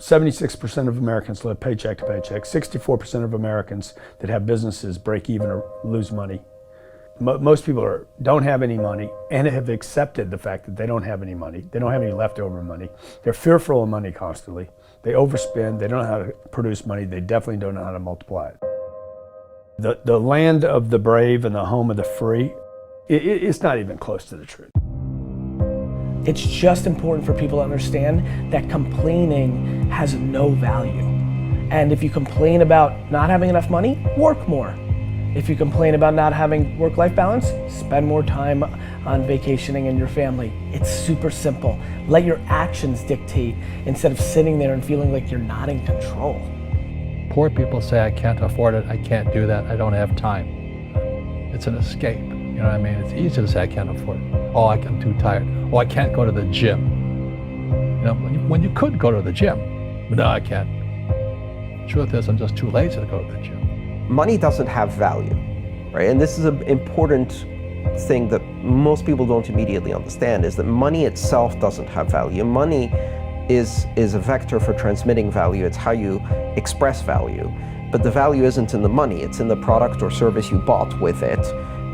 76% of Americans live paycheck to paycheck. 64% of Americans that have businesses break even or lose money. Most people don't have any money and have accepted the fact that they don't have any money. They don't have any leftover money. They're fearful of money constantly. They overspend. They don't know how to produce money. They definitely don't know how to multiply it. The land of the brave and the home of the free, it's not even close to the truth. It's just important for people to understand that complaining has no value. And if you complain about not having enough money, work more. If you complain about not having work-life balance, spend more time on vacationing and your family. It's super simple. Let your actions dictate instead of sitting there and feeling like you're not in control. Poor people say, I can't afford it, I can't do that, I don't have time. It's an escape, you know what I mean? It's easy to say I can't afford it. Oh, I'm too tired. Oh, I can't go to the gym. You know, when you could go to the gym, but no, I can't. Truth is, I'm just too lazy to go to the gym. Money doesn't have value, right? And this is an important thing that most people don't immediately understand, is that money itself doesn't have value. Money is a vector for transmitting value. It's how you express value. But the value isn't in the money, it's in the product or service you bought with it.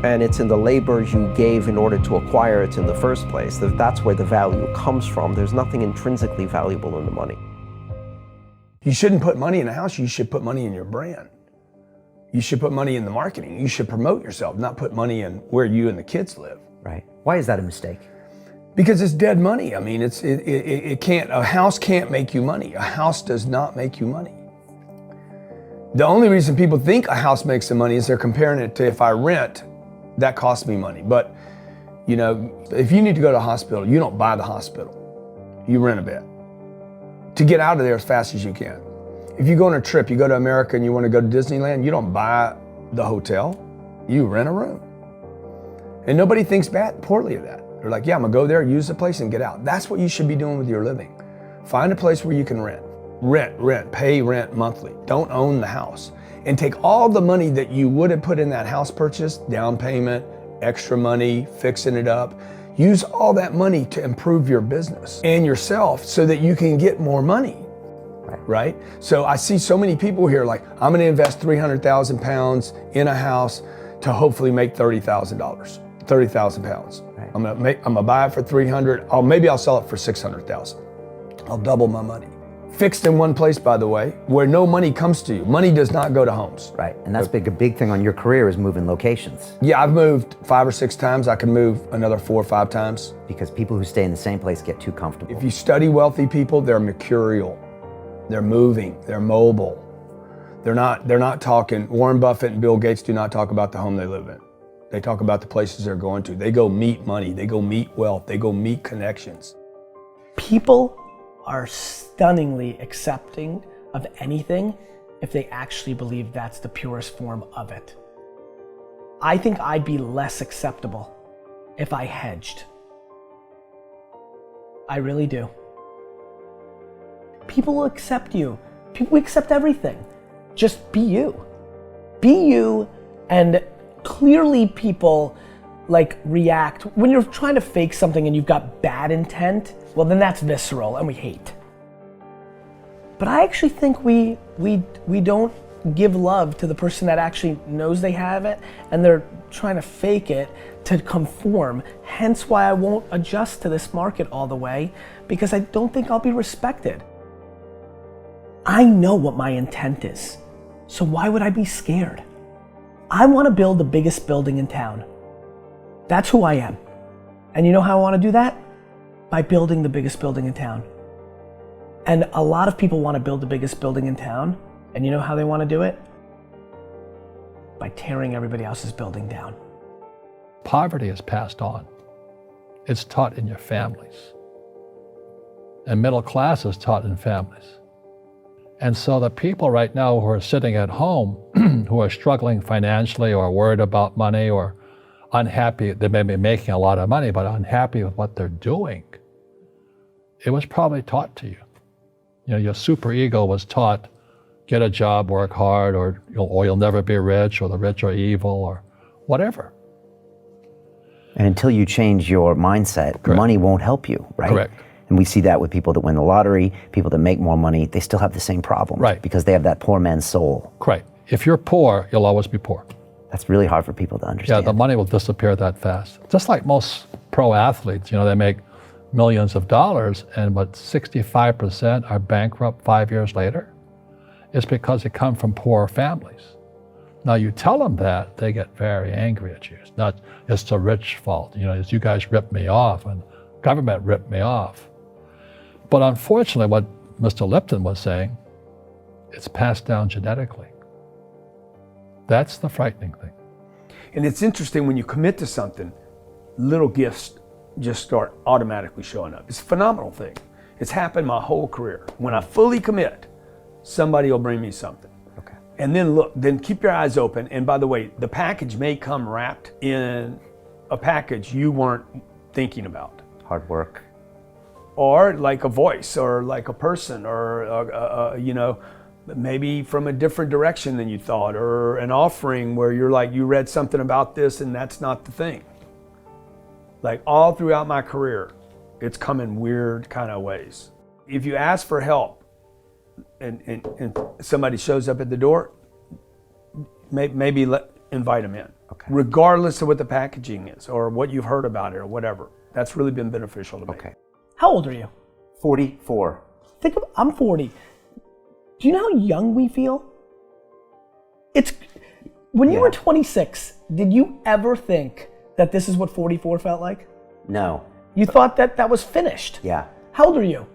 And it's in the labor you gave in order to acquire it in the first place. That's where the value comes from. There's nothing intrinsically valuable in the money. You shouldn't put money in a house, you should put money in your brand. You should put money in the marketing. You should promote yourself, not put money in where you and the kids live. Right. Why is that a mistake? Because it's dead money. I mean, it can't, a house can't make you money. A house does not make you money. The only reason people think a house makes them money is they're comparing it to, if I rent, that costs me money. But, you know, if you need to go to a hospital, you don't buy the hospital. You rent a bed to get out of there as fast as you can. If you go on a trip, you go to America and you want to go to Disneyland, you don't buy the hotel, you rent a room. And nobody thinks poorly of that. They're like, yeah, I'm gonna go there, use the place and get out. That's what you should be doing with your living. Find a place where you can rent. Rent, pay rent monthly. Don't own the house. And take all the money that you would have put in that house purchase, down payment, extra money, fixing it up, use all that money to improve your business and yourself so that you can get more money. Right? So I see so many people here like, I'm gonna invest 300,000 pounds in a house to hopefully make $30,000, 30,000 pounds. Right. I'm gonna buy it for 300, maybe I'll sell it for 600,000. I'll double my money. Fixed in one place, by the way, where no money comes to you. Money does not go to homes. Right, and that's a big thing on your career is moving locations. Yeah, I've moved 5 or 6 times. I can move another 4 or 5 times. Because people who stay in the same place get too comfortable. If you study wealthy people, they're mercurial. They're moving, they're mobile. They're not talking, Warren Buffett and Bill Gates do not talk about the home they live in. They talk about the places they're going to. They go meet money, they go meet wealth, they go meet connections. People are stunningly accepting of anything if they actually believe that's the purest form of it. I think I'd be less acceptable if I hedged. I really do. People will accept you. People accept everything. Just be you. Be you, and clearly people like react. When you're trying to fake something and you've got bad intent, well then that's visceral and we hate. But I actually think we don't give love to the person that actually knows they have it and they're trying to fake it to conform. Hence why I won't adjust to this market all the way, because I don't think I'll be respected. I know what my intent is, so why would I be scared? I want to build the biggest building in town. That's who I am. And you know how I want to do that? By building the biggest building in town. And a lot of people want to build the biggest building in town, and you know how they want to do it? By tearing everybody else's building down. Poverty is passed on. It's taught in your families. And middle class is taught in families. And so the people right now who are sitting at home, who are struggling financially or worried about money or unhappy, they may be making a lot of money, but unhappy with what they're doing, it was probably taught to you. You know, your super ego was taught, get a job, work hard, or you'll never be rich, or the rich are evil, or whatever. And until you change your mindset, Correct. Money won't help you, right? Correct. And we see that with people that win the lottery, people that make more money, they still have the same problem. Right. Because they have that poor man's soul. Right. If you're poor, you'll always be poor. That's really hard for people to Yeah, understand. the money will disappear that fast. Just like most pro athletes, they make millions of dollars, and 65% are bankrupt 5 years later. It's because they come from poor families. Now you tell them that, they get very angry at you. It's the rich fault. It's you guys ripped me off and government ripped me off. But unfortunately, what Mr. Lipton was saying, it's passed down genetically. That's the frightening thing. And it's interesting when you commit to something, little gifts just start automatically showing up. It's a phenomenal thing. It's happened my whole career. When I fully commit, somebody will bring me something. Okay. And then keep your eyes open. And by the way, the package may come wrapped in a package you weren't thinking about. Hard work. Or like a voice, or like a person, or maybe from a different direction than you thought, or an offering where you're like, you read something about this and that's not the thing. Like all throughout my career, it's come in weird kind of ways. If you ask for help and somebody shows up at the door, maybe invite them in. Okay. Regardless of what the packaging is or what you've heard about it or whatever. That's really been beneficial to me. Okay. How old are you? 44. I'm 40. Do you know how young we feel? When you were 26, did you ever think that this is what 44 felt like? No. You thought that was finished? Yeah. How old are you?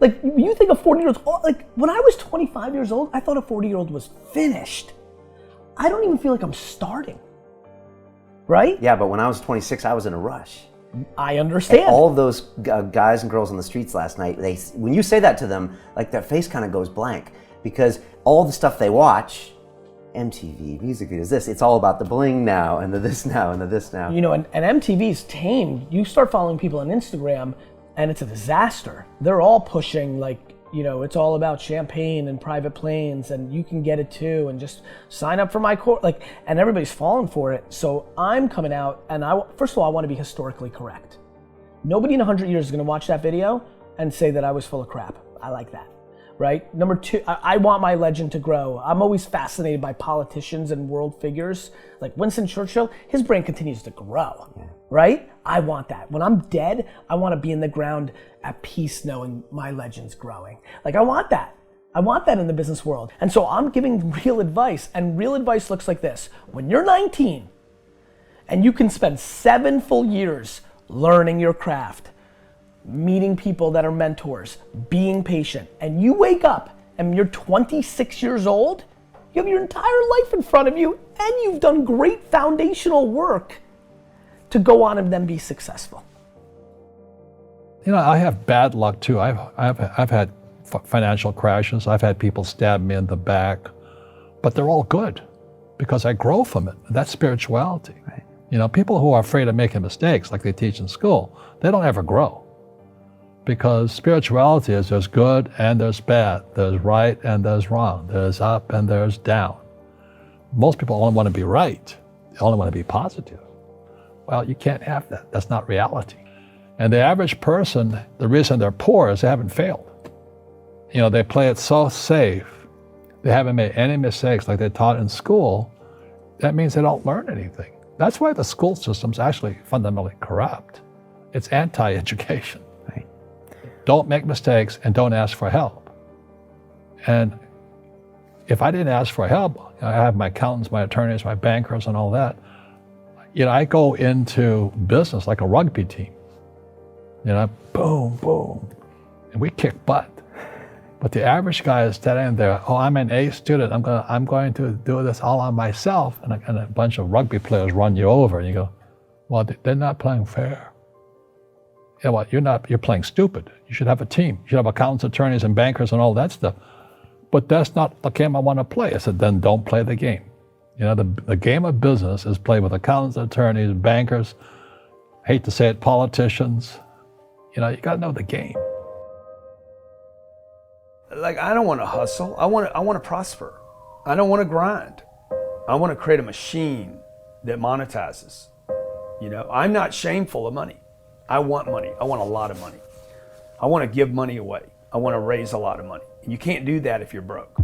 Like, you think a 40-year-old, like when I was 25 years old, I thought a 40-year-old was finished. I don't even feel like I'm starting, right? Yeah, but when I was 26, I was in a rush. I understand. And all of those guys and girls on the streets last night, when you say that to them, like their face kind of goes blank, because all the stuff they watch, MTV, music videos, it's all about the bling now, and the this now, and the this now. And MTV's tamed. You start following people on Instagram, and it's a disaster. They're all pushing it's all about champagne and private planes, and you can get it too, and just sign up for my course, and everybody's falling for it. So I'm coming out, and first of all, I want to be historically correct. Nobody in 100 years is going to watch that video and say that I was full of crap. I like that, right? Number two, I want my legend to grow. I'm always fascinated by politicians and world figures. Like Winston Churchill, his brain continues to grow, right? I want that. When I'm dead, I want to be in the ground at peace knowing my legend's growing. I want that. I want that in the business world. And so I'm giving real advice, and real advice looks like this. When you're 19 and you can spend 7 full years learning your craft, meeting people that are mentors, being patient, and you wake up and you're 26 years old, you have your entire life in front of you, and you've done great foundational work to go on and then be successful. I have bad luck too. I've had financial crashes. I've had people stab me in the back, but they're all good because I grow from it. That's spirituality. Right. People who are afraid of making mistakes, like they teach in school, they don't ever grow. Because spirituality is there's good and there's bad, there's right and there's wrong, there's up and there's down. Most people only want to be right. They only want to be positive. Well, you can't have that. That's not reality. And the average person, the reason they're poor is they haven't failed. They play it so safe. They haven't made any mistakes like they taught in school. That means they don't learn anything. That's why the school system's actually fundamentally corrupt. It's anti-education. Right. Don't make mistakes and don't ask for help. And if I didn't ask for help, I have my accountants, my attorneys, my bankers, and all that. I go into business like a rugby team. Boom, boom, and we kick butt. But the average guy is standing there, I'm an A student, I'm going to do this all on myself, and a bunch of rugby players run you over, and you go, well, they're not playing fair. You're playing stupid. You should have a team. You should have accountants, attorneys, and bankers, and all that stuff. But that's not the game I want to play. I said, then don't play the game. The game of business is played with accountants, attorneys, bankers, hate to say it, politicians. You got to know the game. I don't want to hustle. I want to prosper. I don't want to grind. I want to create a machine that monetizes. I'm not shameful of money. I want money. I want a lot of money. I want to give money away. I want to raise a lot of money. And you can't do that if you're broke.